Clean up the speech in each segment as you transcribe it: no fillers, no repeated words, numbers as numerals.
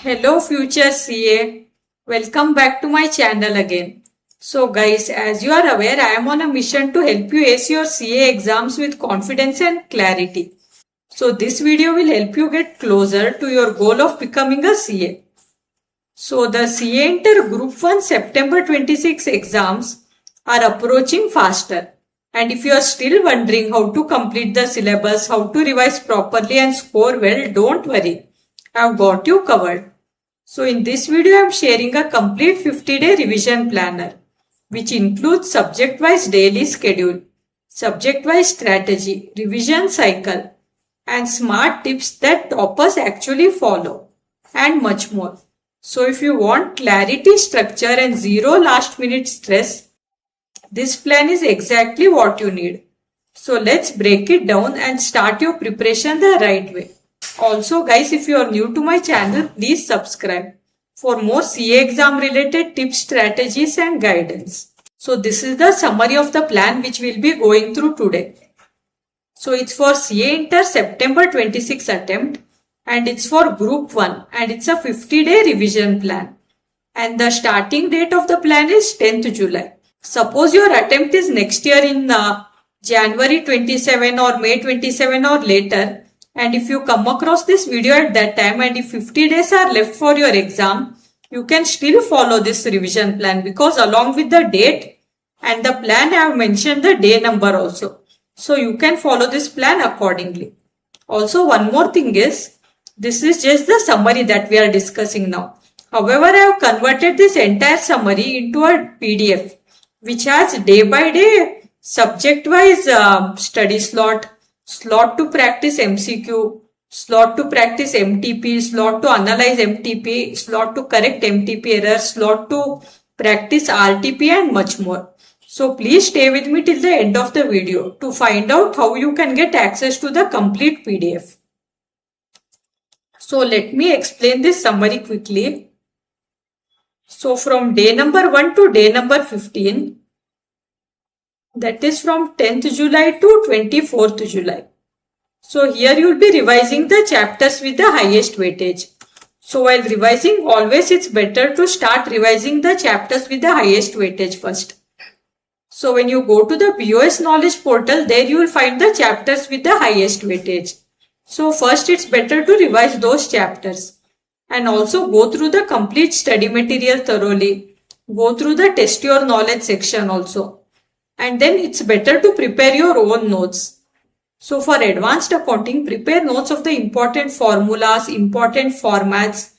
Hello future CA, welcome back to my channel again. So guys, as you are aware, I am on a mission to help you ace your CA exams with confidence and clarity. So this video will help you get closer to your goal of becoming a CA. So the CA Inter Group 1 September 26 exams are approaching faster. And if you are still wondering how to complete the syllabus, how to revise properly and score well, don't worry. I've got you covered. So in this video, I'm sharing a complete 50-day revision planner, which includes subject-wise daily schedule, subject-wise strategy, revision cycle, and smart tips that toppers actually follow, and much more. So if you want clarity, structure, and zero last-minute stress, this plan is exactly what you need. So let's break it down and start your preparation the right way. Also guys, if you are new to my channel, please subscribe for more CA exam related tips, strategies and guidance. So this is the summary of the plan which we'll be going through today. So it's for CA Inter September 26 attempt and it's for Group 1 and it's a 50-day revision plan. And the starting date of the plan is 10th July. Suppose your attempt is next year in January 27 or May 27 or later. And if you come across this video at that time and if 50 days are left for your exam, you can still follow this revision plan because along with the date and the plan I have mentioned the day number also. So you can follow this plan accordingly. Also one more thing is, this is just the summary that we are discussing now. However, I have converted this entire summary into a PDF which has day by day subject wise study slot to practice MCQ, slot to practice MTP, slot to analyze MTP, slot to correct MTP errors, slot to practice RTP and much more. So please stay with me till the end of the video to find out how you can get access to the complete PDF. So let me explain this summary quickly. So from day number 1 to day number 15, that is from 10th July to 24th July. So here you will be revising the chapters with the highest weightage. So while revising, always it's better to start revising the chapters with the highest weightage first. So when you go to the BOS knowledge portal, there you will find the chapters with the highest weightage. So first it's better to revise those chapters and also go through the complete study material thoroughly. Go through the test your knowledge section also. And then it's better to prepare your own notes. So for advanced accounting, prepare notes of the important formulas, important formats.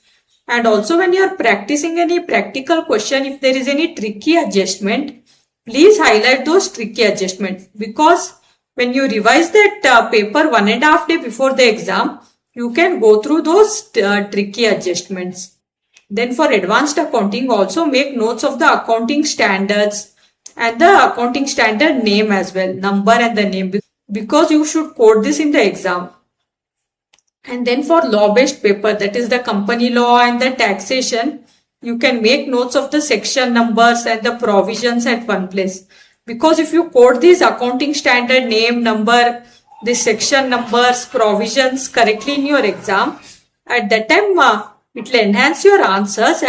And also when you are practicing any practical question, if there is any tricky adjustment, please highlight those tricky adjustments. Because when you revise that paper 1.5 days before the exam, you can go through those tricky adjustments. Then for advanced accounting, also make notes of the accounting standards and the accounting standard name as well, number and the name, because you should quote this in the exam. And then for law-based paper, that is the company law and the taxation, you can make notes of the section numbers and the provisions at one place. Because if you quote these accounting standard name, number, the section numbers, provisions correctly in your exam, at that time it will enhance your answers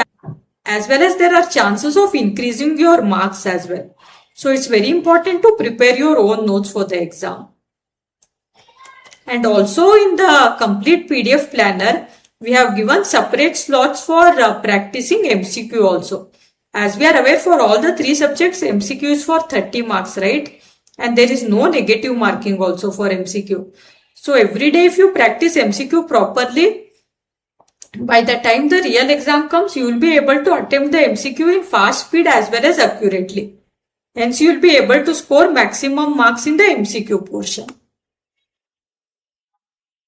as well as there are chances of increasing your marks as well. So it's very important to prepare your own notes for the exam. And also in the complete PDF planner, we have given separate slots for practicing MCQ also. As we are aware, for all the 3 subjects, MCQ is for 30 marks, right? And there is no negative marking also for MCQ. So every day if you practice MCQ properly, by the time the real exam comes, you will be able to attempt the MCQ in fast speed as well as accurately. Hence, you will be able to score maximum marks in the MCQ portion.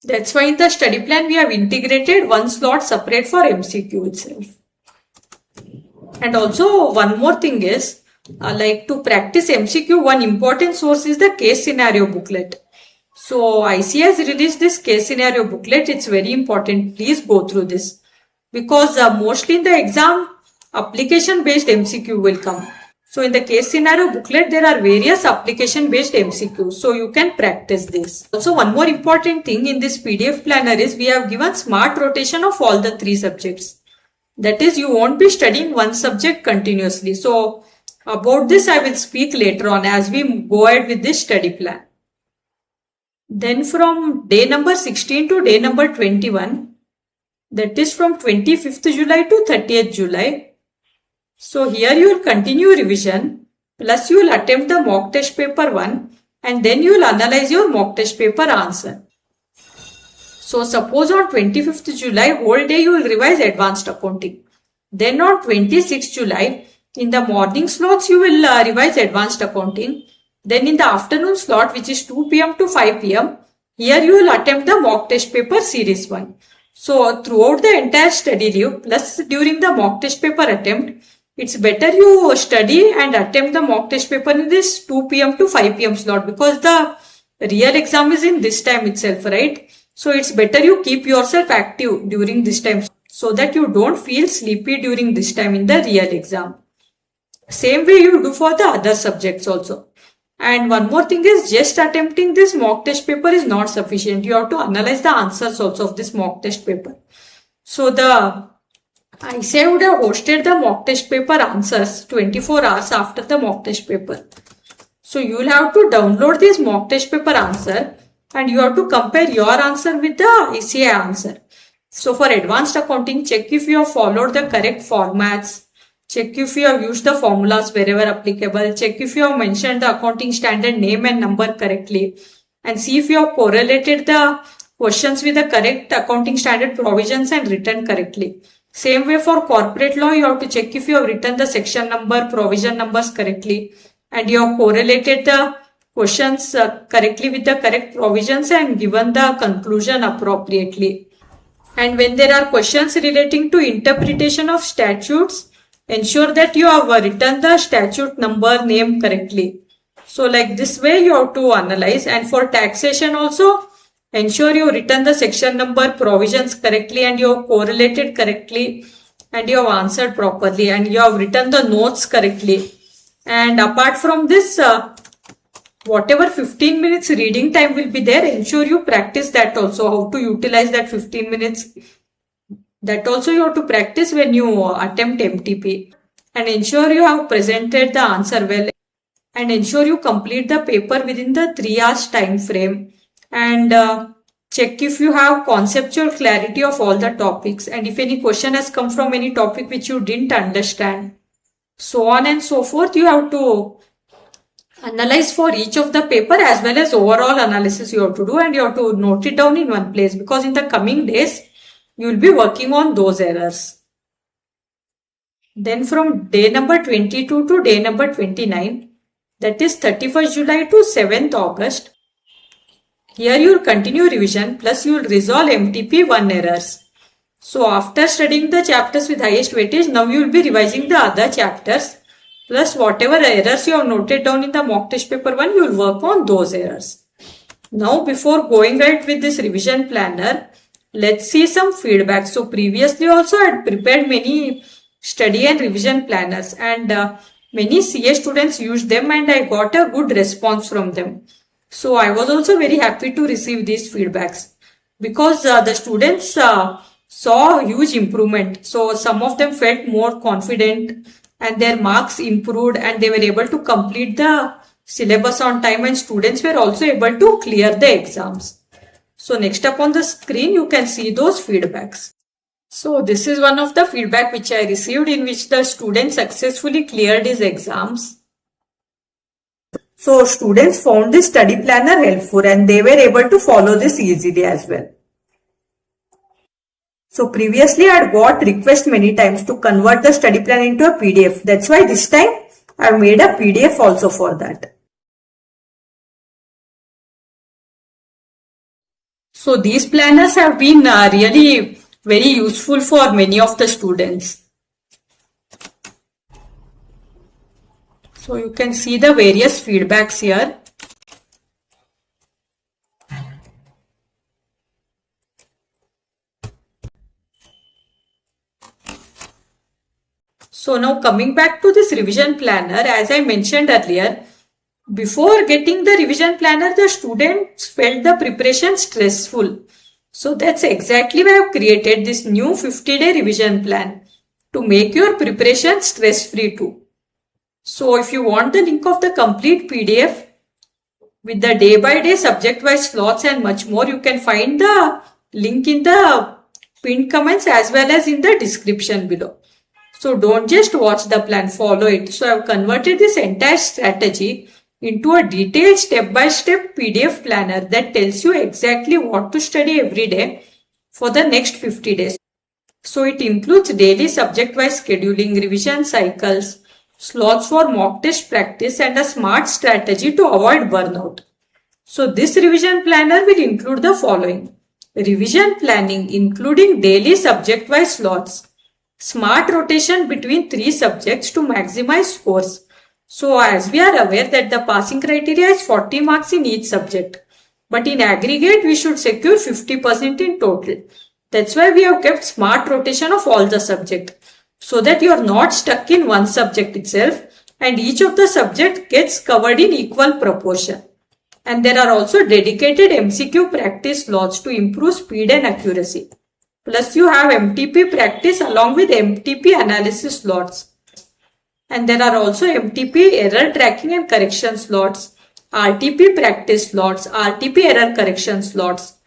That's why in the study plan, we have integrated one slot separate for MCQ itself. And also one more thing is, like to practice MCQ, one important source is the case scenario booklet. So IC has released this case scenario booklet. It's very important. Please go through this because mostly in the exam, application based MCQ will come. So in the case scenario booklet, there are various application based MCQs. So you can practice this. Also one more important thing in this PDF planner is we have given smart rotation of all the 3 subjects. That is, you won't be studying one subject continuously. So about this I will speak later on as we go ahead with this study plan. Then from day number 16 to day number 21, that is from 25th July to 30th July. So here you will continue revision, plus you will attempt the mock test paper 1 and then you will analyze your mock test paper answer. So suppose on 25th July whole day you will revise advanced accounting. Then on 26th July in the morning slots you will revise advanced accounting. Then in the afternoon slot, which is 2 p.m. to 5 p.m, here you will attempt the mock test paper series 1. So throughout the entire study leave plus during the mock test paper attempt, it's better you study and attempt the mock test paper in this 2 p.m. to 5 p.m. slot because the real exam is in this time itself, right? So it's better you keep yourself active during this time so that you don't feel sleepy during this time in the real exam. Same way you do for the other subjects also. And one more thing is, just attempting this mock test paper is not sufficient. You have to analyze the answers also of this mock test paper. So I say I would have hosted the mock test paper answers 24 hours after the mock test paper. So you will have to download this mock test paper answer and you have to compare your answer with the ICA answer. So for advanced accounting, check if you have followed the correct formats. Check if you have used the formulas wherever applicable. Check if you have mentioned the accounting standard name and number correctly. And see if you have correlated the questions with the correct accounting standard provisions and written correctly. Same way for corporate law, you have to check if you have written the section number, provision numbers correctly. And you have correlated the questions correctly with the correct provisions and given the conclusion appropriately. And when there are questions relating to interpretation of statutes, ensure that you have written the statute number name correctly. So like this way you have to analyze. And for taxation also, ensure you have written the section number provisions correctly and you have correlated correctly and you have answered properly and you have written the notes correctly. And apart from this, whatever 15 minutes reading time will be there, ensure you practice that also, how to utilize that 15 minutes. That also you have to practice when you attempt MTP. And ensure you have presented the answer well. And ensure you complete the paper within the 3 hours time frame. And check if you have conceptual clarity of all the topics. And if any question has come from any topic which you didn't understand. So on and so forth, you have to analyze for each of the paper as well as overall analysis you have to do. And you have to note it down in one place because in the coming days, you will be working on those errors. Then from day number 22 to day number 29, that is 31st July to 7th August, here you will continue revision plus you will resolve MTP 1 errors. So after studying the chapters with highest weightage, now you will be revising the other chapters plus whatever errors you have noted down in the mock test paper 1, you will work on those errors. Now before going ahead with this revision planner, let's see some feedback. So previously also I had prepared many study and revision planners and many CA students used them and I got a good response from them. So I was also very happy to receive these feedbacks because the students saw a huge improvement. So some of them felt more confident and their marks improved and they were able to complete the syllabus on time and students were also able to clear the exams. So next up on the screen, you can see those feedbacks. So this is one of the feedback which I received in which the student successfully cleared his exams. So students found this study planner helpful and they were able to follow this easily as well. So previously I had got request many times to convert the study plan into a PDF. That's why this time I have made a PDF also for that. So these planners have been really very useful for many of the students. So you can see the various feedbacks here. So now coming back to this revision planner, as I mentioned earlier, before getting the revision planner, the students felt the preparation stressful. So that's exactly why I have created this new 50-day revision plan. to make your preparation stress-free too. So if you want the link of the complete PDF with the day-by-day subject-wise slots and much more, you can find the link in the pinned comments as well as in the description below. So don't just watch the plan, follow it. So I've converted this entire strategy into a detailed step-by-step PDF planner that tells you exactly what to study every day for the next 50 days. So it includes daily subject-wise scheduling, revision cycles, slots for mock test practice and a smart strategy to avoid burnout. So this revision planner will include the following: revision planning including daily subject-wise slots, smart rotation between 3 subjects to maximize scores. So as we are aware that the passing criteria is 40 marks in each subject, but in aggregate we should secure 50% in total. That's why we have kept smart rotation of all the subjects, so that you are not stuck in one subject itself and each of the subject gets covered in equal proportion. And there are also dedicated MCQ practice slots to improve speed and accuracy. Plus you have MTP practice along with MTP analysis slots. And there are also MTP error tracking and correction slots, RTP practice slots, RTP error correction slots.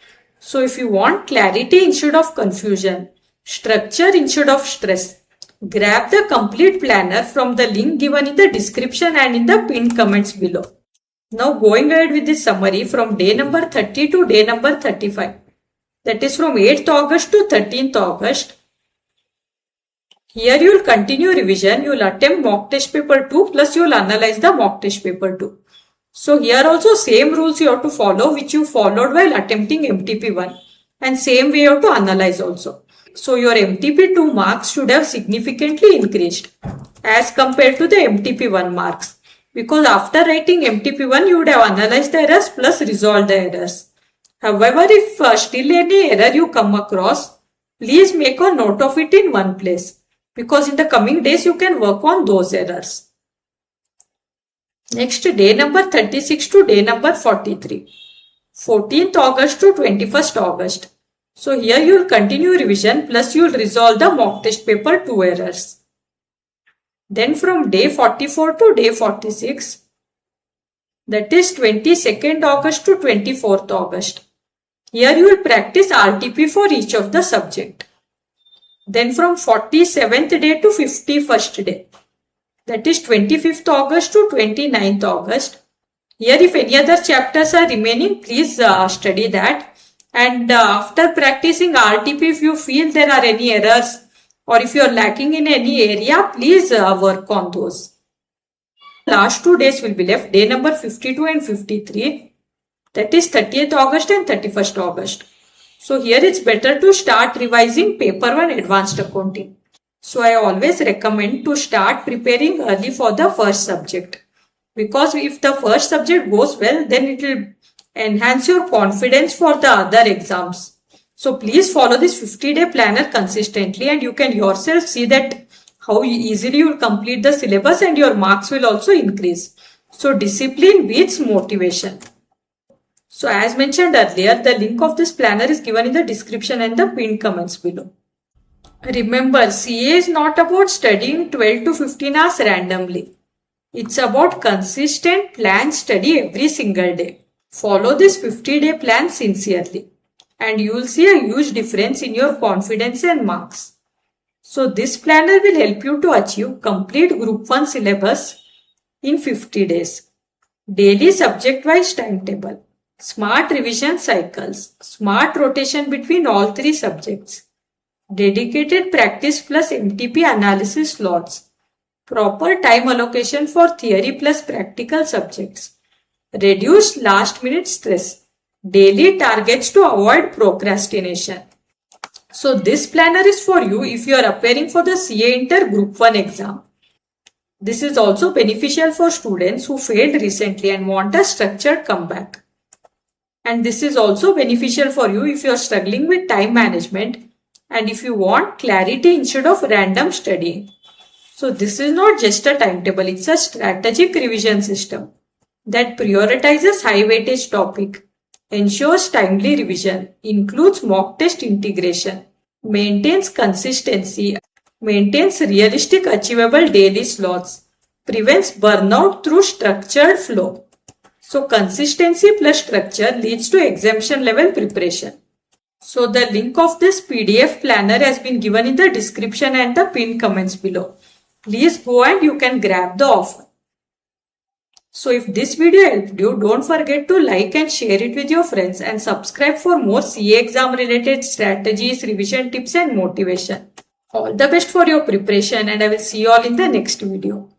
So if you want clarity instead of confusion, structure instead of stress, grab the complete planner from the link given in the description and in the pinned comments below. Now going ahead with this summary from day number 30 to day number 35. That is from 8th August to 13th August. Here you will continue revision, you will attempt mock test paper 2 plus you will analyze the mock test paper 2. So here also same rules you have to follow which you followed while attempting MTP 1 and same way you have to analyze also. So your MTP 2 marks should have significantly increased as compared to the MTP 1 marks, because after writing MTP 1 you would have analyzed the errors plus resolved the errors. However, if still any error you come across, please make a note of it in one place, because in the coming days you can work on those errors. Next, day number 36 to day number 43. 14th August to 21st August. So here you will continue revision plus you will resolve the mock test paper 2 errors. Then from day 44 to day 46, that is 22nd August to 24th August. Here you will practice RTP for each of the subject. Then from 47th day to 51st day, that is 25th August to 29th August. Here if any other chapters are remaining, please study that. And after practicing RTP, if you feel there are any errors or if you are lacking in any area, please work on those. Last 2 days will be left, day number 52 and 53. That is 30th August and 31st August. So here it's better to start revising paper 1 advanced accounting. So I always recommend to start preparing early for the first subject. Because if the first subject goes well, then it will enhance your confidence for the other exams. So please follow this 50-day planner consistently and you can yourself see that how easily you will complete the syllabus and your marks will also increase. So discipline beats motivation. So as mentioned earlier, the link of this planner is given in the description and the pinned comments below. Remember, CA is not about studying 12 to 15 hours randomly. It's about consistent planned study every single day. Follow this 50-day plan sincerely and you will see a huge difference in your confidence and marks. So this planner will help you to achieve complete Group 1 syllabus in 50 days. Daily subject-wise timetable, smart revision cycles, smart rotation between all 3 subjects, dedicated practice plus MTP analysis slots, proper time allocation for theory plus practical subjects, reduced last-minute stress, daily targets to avoid procrastination. So this planner is for you if you are appearing for the CA Inter Group 1 exam. This is also beneficial for students who failed recently and want a structured comeback. And this is also beneficial for you if you are struggling with time management and if you want clarity instead of random studying. So this is not just a timetable, it's a strategic revision system that prioritizes high weightage topic, ensures timely revision, includes mock test integration, maintains consistency, maintains realistic achievable daily slots, prevents burnout through structured flow. So consistency plus structure leads to exemption level preparation. So the link of this PDF planner has been given in the description and the pinned comments below. Please go and you can grab the offer. So if this video helped you, don't forget to like and share it with your friends and subscribe for more CA exam related strategies, revision tips and motivation. All the best for your preparation and I will see you all in the next video.